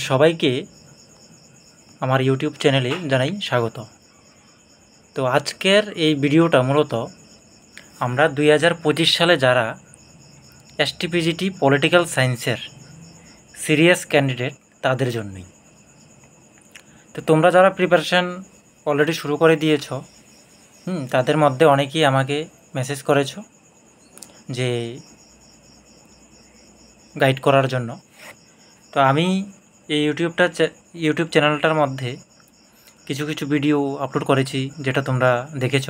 সবাইকে আমার ইউটিউব চ্যানেলে জানাই স্বাগত। তো আজকের এই ভিডিওটা মূলত আমরা 2025 সালে যারা এসটিপিজিটি পলিটিক্যাল সায়েন্সের সিরিয়াস ক্যান্ডিডেট তাদের জন্যই। তো তোমরা যারা প্রিপারেশান অলরেডি শুরু করে দিয়েছ, তাদের মধ্যে অনেকেই আমাকে মেসেজ করেছো যে গাইড করার জন্য। তো আমি এই ইউটিউব চ্যানেলটার মধ্যে কিছু কিছু ভিডিও আপলোড করেছি যেটা তোমরা দেখেছ।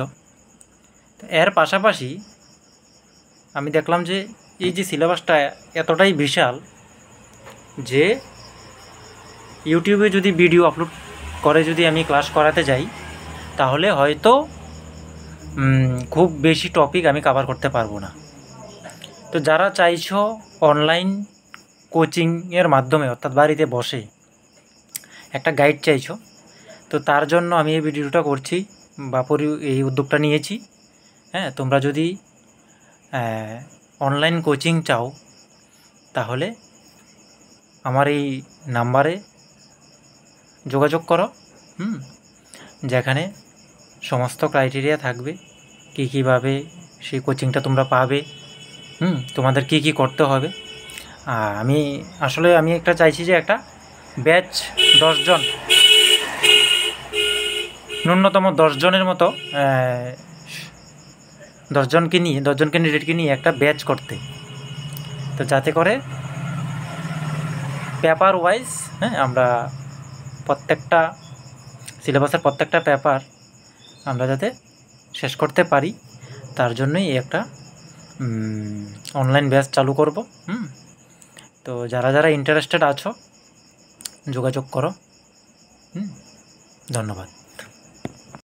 তো এর পাশাপাশি আমি দেখলাম যে এই যে সিলেবাসটা এতটাই বিশাল যে ইউটিউবে যদি ভিডিও আপলোড করে যদি আমি ক্লাস করাতে যাই তাহলে হয়তো খুব বেশি টপিক আমি কভার করতে পারবো না। তো যারা চাইছো অনলাইন কোচিংয়ের মাধ্যমে অর্থাৎ বাড়িতে বসে একটা গাইড চাইছো, তো তার জন্য আমি এই ভিডিওটা করছি বা এই উদ্যোগটা নিয়েছি। তোমরা যদি অনলাইন কোচিং চাও তাহলে আমার এই নাম্বারে যোগাযোগ করো, যেখানে সমস্ত ক্রাইটেরিয়া থাকবে, কীভাবে সেই কোচিংটা তোমরা পাবে, তোমাদের কি করতে হবে। আমি একটা চাইছি যে একটা ব্যাচ 10 জন, ন্যূনতম 10 জনের মতো 10 জন ক্যান্ডিডেটকে নিয়ে একটা ব্যাচ করতে। তো যাতে করে পেপার ওয়াইজ আমরা প্রত্যেকটা সিলেবাসের প্রত্যেকটা পেপার আমরা যাতে শেষ করতে পারি, তার জন্যই একটা অনলাইন ব্যাচ চালু করব। তো যারা ইন্টারেস্টেড আছো যোগাযোগ করো। ধন্যবাদ।